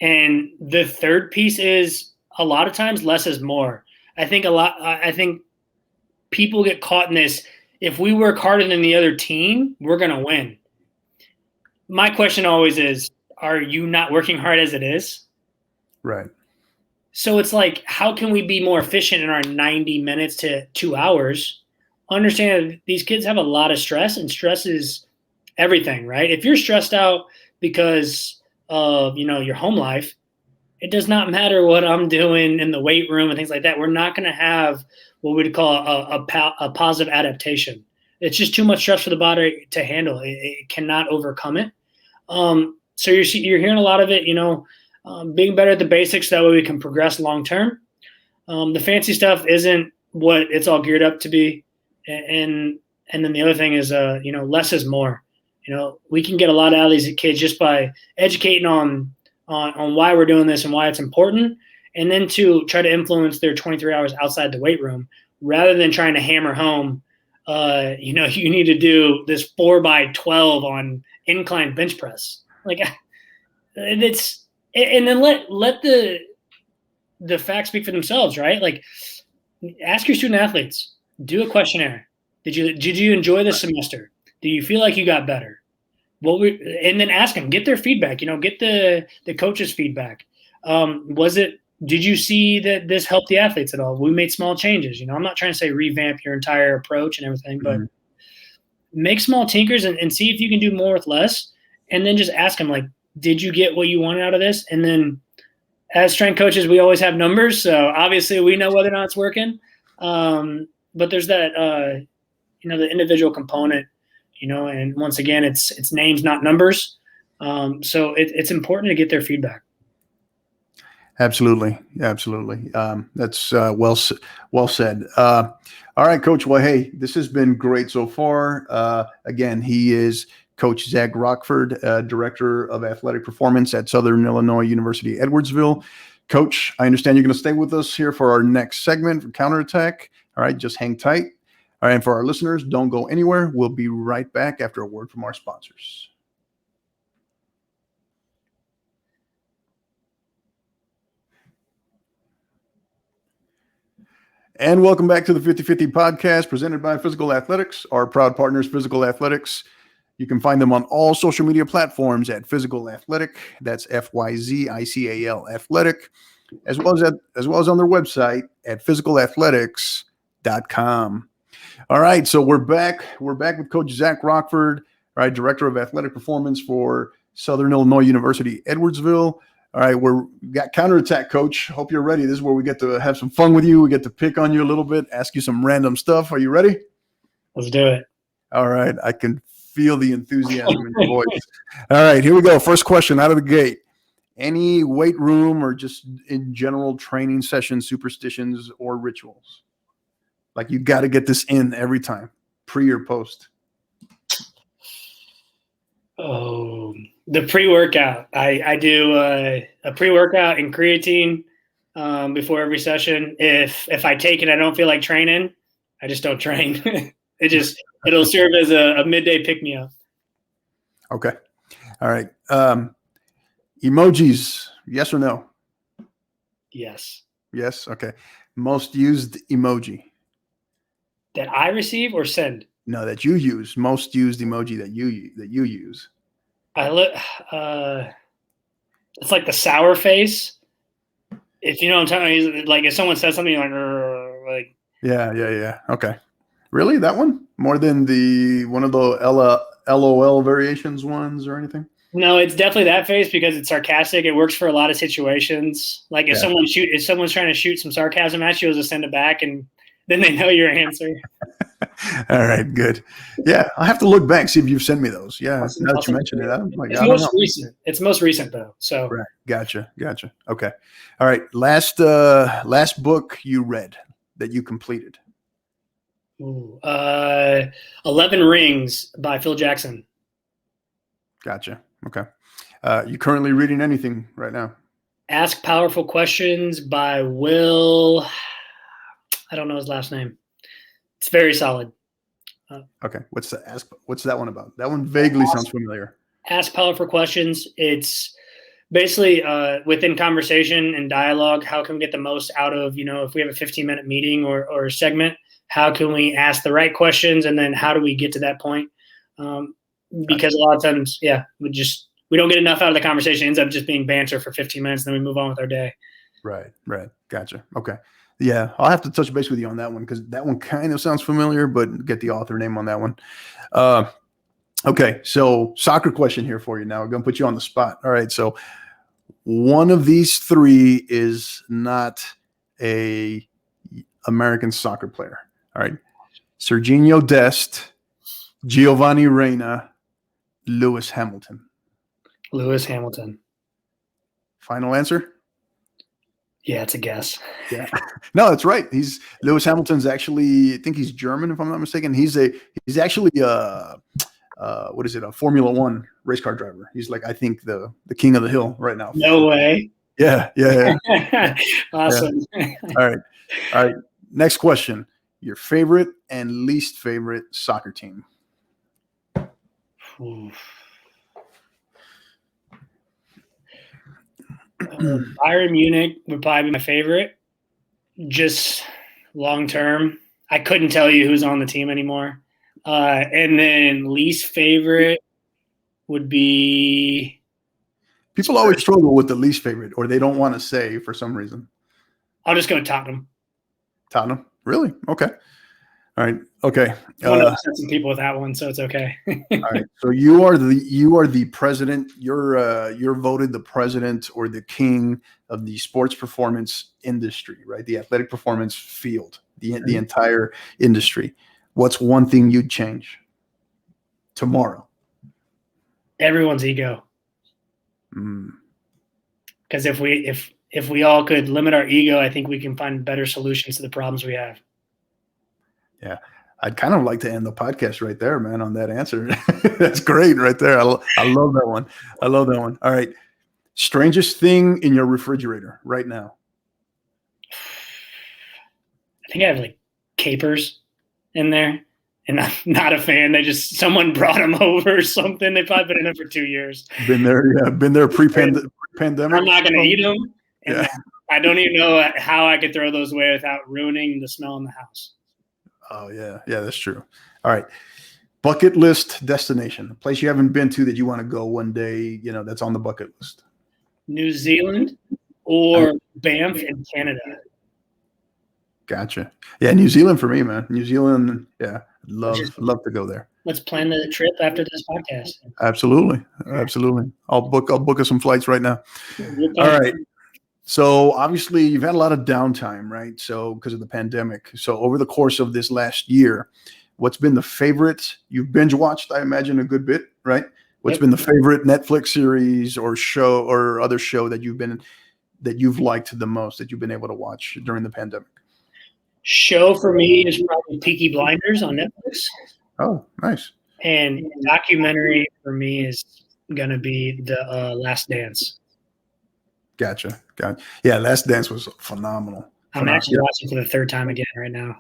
And the third piece is, a lot of times less is more. I think people get caught in this. If we work harder than the other team, we're going to win. My question always is, are you not working hard as it is? Right. So it's like, how can we be more efficient in our 90 minutes to 2 hours? Understand that these kids have a lot of stress, and stress is everything, right? If you're stressed out because of, your home life, it does not matter what I'm doing in the weight room and things like that. We're not going to have what we'd call a positive adaptation. It's just too much stress for the body to handle. It cannot overcome it. So you're hearing a lot of it, being better at the basics. That way we can progress long term. The fancy stuff isn't what it's all geared up to be. And then the other thing is, less is more. We can get a lot out of these kids just by educating on why we're doing this and why it's important, and then to try to influence their 23 hours outside the weight room, rather than trying to hammer home, you need to do this 4x12 on incline bench press. Like, and then let the facts speak for themselves, right? Like, ask your student athletes, do a questionnaire. Did you enjoy this semester? Do you feel like you got better? And then ask them, get their feedback, get the coach's feedback. Did you see that this helped the athletes at all? We made small changes. I'm not trying to say revamp your entire approach and everything, but make small tinkers and see if you can do more with less. And then just ask them, like, did you get what you wanted out of this? And then, as strength coaches, we always have numbers. So obviously we know whether or not it's working. But there's that, the individual component, and once again, it's names, not numbers. So it's important to get their feedback. Absolutely. That's well said. All right, Coach. Well, hey, this has been great so far. Again, he is Coach Zach Rockford, Director of Athletic Performance at Southern Illinois University-Edwardsville. Coach, I understand you're going to stay with us here for our next segment for Counterattack. All right, just hang tight. All right, and for our listeners, don't go anywhere. We'll be right back after a word from our sponsors. And welcome back to the 50/50 podcast presented by Physical Athletics, our proud partners, Physical Athletics. You can find them on all social media platforms at Physical Athletic. That's FYZICAL Athletic, as well as on their website at physicalathletics.com. All right, so we're back. We're back with Coach Zach Rockford, right, Director of Athletic Performance for Southern Illinois University-Edwardsville. All right, we got Counterattack, Coach. Hope you're ready. This is where we get to have some fun with you. We get to pick on you a little bit, ask you some random stuff. Are you ready? Let's do it. All right, I can feel the enthusiasm in your voice. All right, here we go. First question out of the gate. Any weight room or just in general training session superstitions or rituals? Like, you got to get this in every time, pre or post. Oh, the pre-workout. I do a pre-workout and creatine before every session. If I take it, I don't feel like training, I just don't train. It'll serve as a midday pick-me-up. Okay. All right. Emojis, yes or no? Yes. Yes. Okay. Most used emoji that I receive or send? No, that you use. Most used emoji that you use. It's like the sour face. If you know what I'm talking about, like if someone says something like. Yeah. Okay. Really, that one more than one of the LOL variations ones or anything? No, it's definitely that face because it's sarcastic. It works for a lot of situations. Like if someone's trying to shoot some sarcasm at you, you'll just send it back, and then they know your answer. All right, good. Yeah, I'll have to look back, see if you've sent me those. Yeah, now that you mentioned it, I'm like, it's most recent. It's most recent though. So right, gotcha. Okay, all right. Last book you read that you completed. 11 Rings by Phil Jackson. Gotcha. Okay. You currently reading anything right now? Ask Powerful Questions by Will. I don't know his last name. It's very solid. Okay. What's that one about? That one vaguely sounds familiar. Ask Powerful Questions. It's basically within conversation and dialogue, how can we get the most out of, if we have a 15-minute meeting or segment, how can we ask the right questions, and then how do we get to that point? Because a lot of times, we don't get enough out of the conversation. It ends up just being banter for 15 minutes, and then we move on with our day. Right. Gotcha. Okay. Yeah, I'll have to touch base with you on that one because that one kind of sounds familiar, but get the author name on that one. Okay, so soccer question here for you now. We're going to put you on the spot. All right, so one of these three is not a American soccer player. All right, Serginho Dest, Giovanni Reina, Lewis Hamilton. Lewis Hamilton. Final answer? Yeah, it's a guess. Yeah, no, that's right. Lewis Hamilton's actually, I think he's German, if I'm not mistaken. He's actually a Formula One race car driver. He's like, I think the king of the hill right now. No way. Yeah. Awesome. Yeah. All right. Next question: your favorite and least favorite soccer team? Bayern Munich would probably be my favorite. Just long term, I couldn't tell you who's on the team anymore. And then least favorite would be. People always struggle with the least favorite, or they don't want to say for some reason. I'll just go Tottenham. Tottenham, really? Okay. All right. Okay. I want to upset some people with that one, so it's okay. All right. So you are the president. You're voted the president or the king of the sports performance industry, right? The athletic performance field, the entire industry. What's one thing you'd change tomorrow? Everyone's ego. Because if we all could limit our ego, I think we can find better solutions to the problems we have. Yeah. I'd kind of like to end the podcast right there, man, on that answer. That's great right there. I love that one. All right. Strangest thing in your refrigerator right now? I think I have like capers in there, and I'm not a fan. Someone brought them over or something. They've probably been in there for 2 years. Been there pre-pandemic. I'm not going to eat them. And I don't even know how I could throw those away without ruining the smell in the house. Oh, yeah. Yeah, that's true. All right. Bucket list destination, a place you haven't been to that you want to go one day, that's on the bucket list. New Zealand or Banff in Canada. Gotcha. Yeah, New Zealand for me, man. New Zealand, yeah, love to go there. Let's plan the trip after this podcast. Absolutely. I'll book us some flights right now. All right. So obviously you've had a lot of downtime, right? So because of the pandemic. So over the course of this last year, what's been the favorite? You've binge watched, I imagine, a good bit, right? What's been the favorite Netflix series or show or other show that you've liked the most that you've been able to watch during the pandemic? Show for me is probably Peaky Blinders on Netflix. Oh, nice. And documentary for me is going to be The Last Dance. Gotcha. Yeah, Last Dance was phenomenal. I'm actually watching for the third time again right now.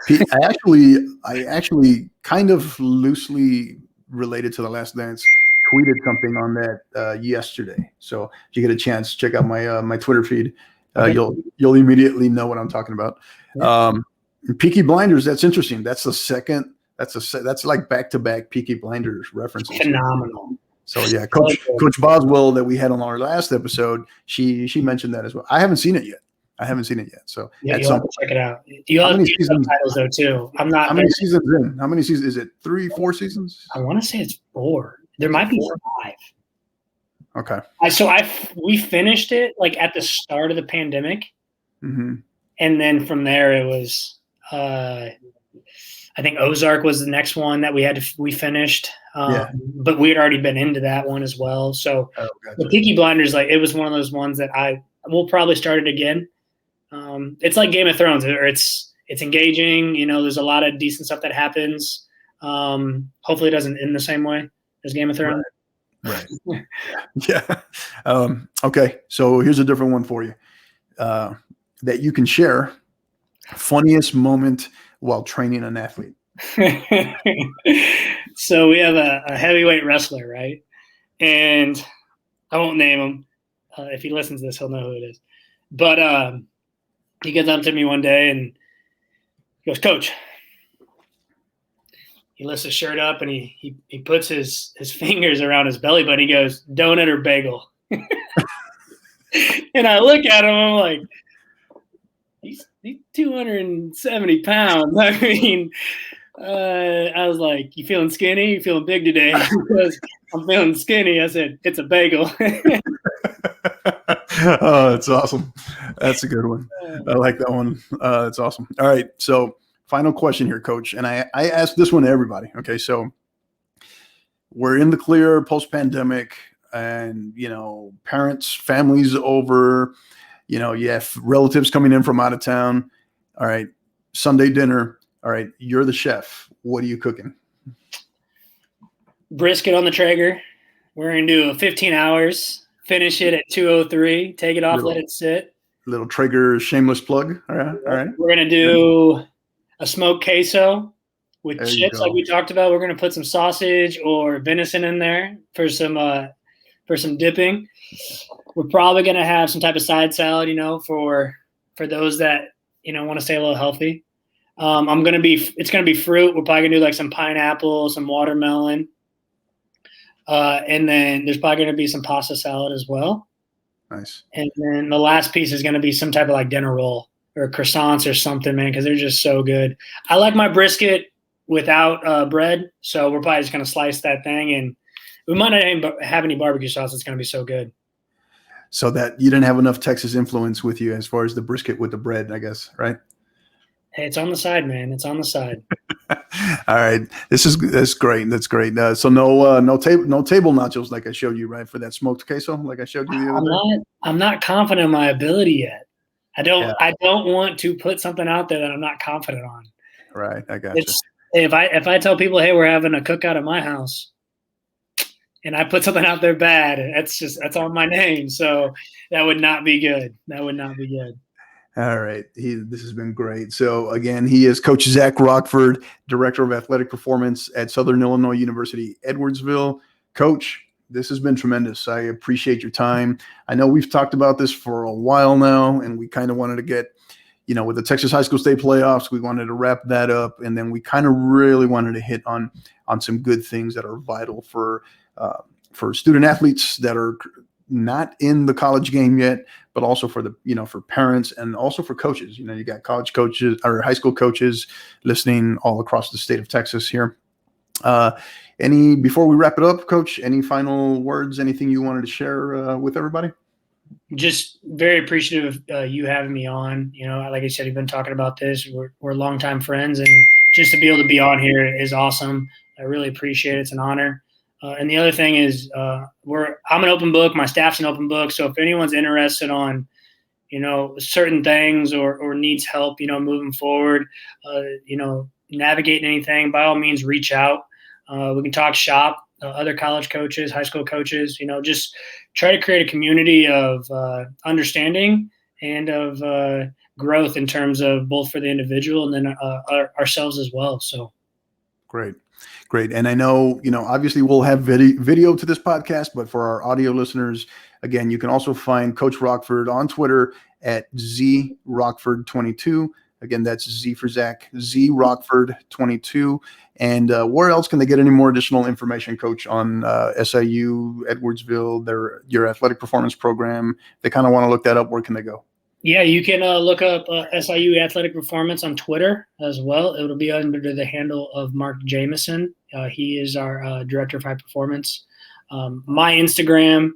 Yeah. I actually kind of loosely related to The Last Dance tweeted something on that yesterday. So if you get a chance, check out my Twitter feed. Okay. You'll immediately know what I'm talking about. Yeah. Peaky Blinders, that's interesting. That's the second. That's like back-to-back Peaky Blinders references. Phenomenal. So yeah, Coach Boswell that we had on our last episode, she mentioned that as well. I haven't seen it yet. So yeah, you'll have to check it out. You have subtitles though too. I'm not. How many seasons in? How many seasons? Is it 3, 4 seasons? I want to say it's 4. There might be 5. Okay. We finished it like at the start of the pandemic. Mm-hmm. And then from there it was, I think Ozark was the next one that we finished. But we had already been into that one as well. So Gotcha. the Peaky Blinders, like, it was one of those ones that we'll probably start it again. It's like Game of Thrones, or it's engaging. There's a lot of decent stuff that happens. Hopefully it doesn't end the same way as Game of Thrones. Right. Yeah. Okay. So here's a different one for you that you can share. Funniest moment while training an athlete. So we have a heavyweight wrestler, right? And I won't name him. If he listens to this, he'll know who it is. But he gets up to me one day and he goes, "Coach." He lifts his shirt up and he puts his fingers around his belly button. He goes, "Donut or bagel?" And I look at him, I'm like, he's 270 pounds. I mean, I was like, "You feeling skinny? You feeling big today?" Because I'm feeling skinny. I said, "It's a bagel." Oh, that's awesome. That's a good one. I like that one. That's awesome. All right. So final question here, Coach. And I asked this one to everybody. Okay. So we're in the clear post-pandemic and, parents, families over, you have relatives coming in from out of town. All right. Sunday dinner. All right. You're the chef. What are you cooking? Brisket on the Traeger. We're going to do 15 hours, finish it at 2:03, take it off, let it sit. Little Traeger shameless plug. All right. All right. We're going to do a smoked queso with chips like we talked about. We're going to put some sausage or venison in there for some dipping. We're probably going to have some type of side salad, for those that, want to stay a little healthy. It's going to be fruit. We're probably going to do like some pineapple, some watermelon. And then there's probably going to be some pasta salad as well. Nice. And then the last piece is going to be some type of like dinner roll or croissants or something, man, because they're just so good. I like my brisket without bread, so we're probably just going to slice that thing, and we might not even have any barbecue sauce. It's going to be so good. So that you didn't have enough Texas influence with you as far as the brisket with the bread, I guess, right? Hey, it's on the side, man. It's on the side. All right, that's great. That's great. So no table nachos like I showed you, right, for that smoked queso like I showed you the other day. I'm not confident in my ability yet. I don't want to put something out there that I'm not confident on. Right, I got you. If I tell people, "Hey, we're having a cookout at my house," and I put something out there bad, that's on my name. So that would not be good. That would not be good. All right. This has been great. So again, he is Coach Zach Rockford, Director of Athletic Performance at Southern Illinois University-Edwardsville. Coach, this has been tremendous. I appreciate your time. I know we've talked about this for a while now, and we kind of wanted to get, with the Texas High School State playoffs, we wanted to wrap that up, and then we kind of really wanted to hit on some good things that are vital for student athletes that are not in the college game yet, but also for the, for parents and also for coaches. You got college coaches or high school coaches listening all across the state of Texas here. Before we wrap it up, Coach, any final words, anything you wanted to share with everybody? Just very appreciative of you having me on. Like I said, you've been talking about this. We're longtime friends, and just to be able to be on here is awesome. I really appreciate it. It's an honor. And the other thing is, I'm an open book. My staff's an open book. So if anyone's interested on, certain things or needs help, moving forward, navigating anything, by all means, reach out. We can talk shop, other college coaches, high school coaches, just try to create a community of understanding and of growth in terms of both for the individual and then ourselves as well. So great. And I know, obviously we'll have video to this podcast, but for our audio listeners, again, you can also find Coach Rockford on Twitter at ZRockford22. Again, that's Z for Zach, ZRockford22. And where else can they get any more additional information, Coach, on SIUE Edwardsville, your athletic performance program? They kind of want to look that up. Where can they go? Yeah, you can look up SIUE Athletic Performance on Twitter as well. It'll be under the handle of Mark Jameson. He is our Director of High Performance. My Instagram,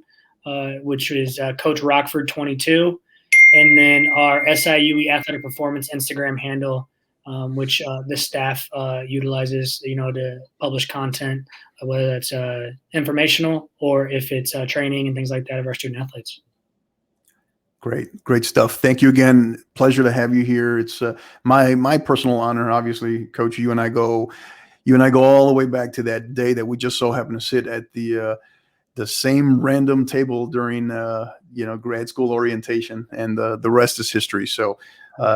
which is Coach Rockford 22, and then our SIUE Athletic Performance Instagram handle, which the staff utilizes, to publish content, whether that's informational or if it's training and things like that of our student athletes. Great stuff. Thank you again. Pleasure to have you here. It's my personal honor. Obviously, Coach, you and I go all the way back to that day that we just so happened to sit at the same random table during grad school orientation, and the rest is history. So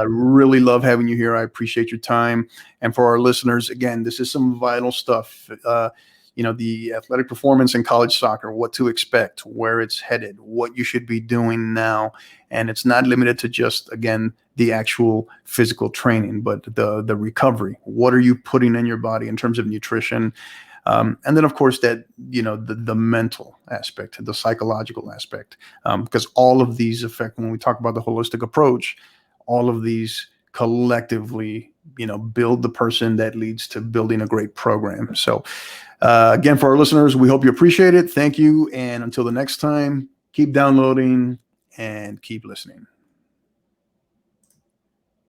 really love having you here. I appreciate your time. And for our listeners, again, this is some vital stuff. The athletic performance in college soccer, what to expect, where it's headed, what you should be doing now. And it's not limited to just, again, the actual physical training, but the recovery. What are you putting in your body in terms of nutrition? And then, of course, that, the mental aspect, the psychological aspect, because all of these affect, when we talk about the holistic approach, all of these collectively, build the person that leads to building a great program. So again, for our listeners, we hope you appreciate it. Thank you. And until the next time, keep downloading and keep listening.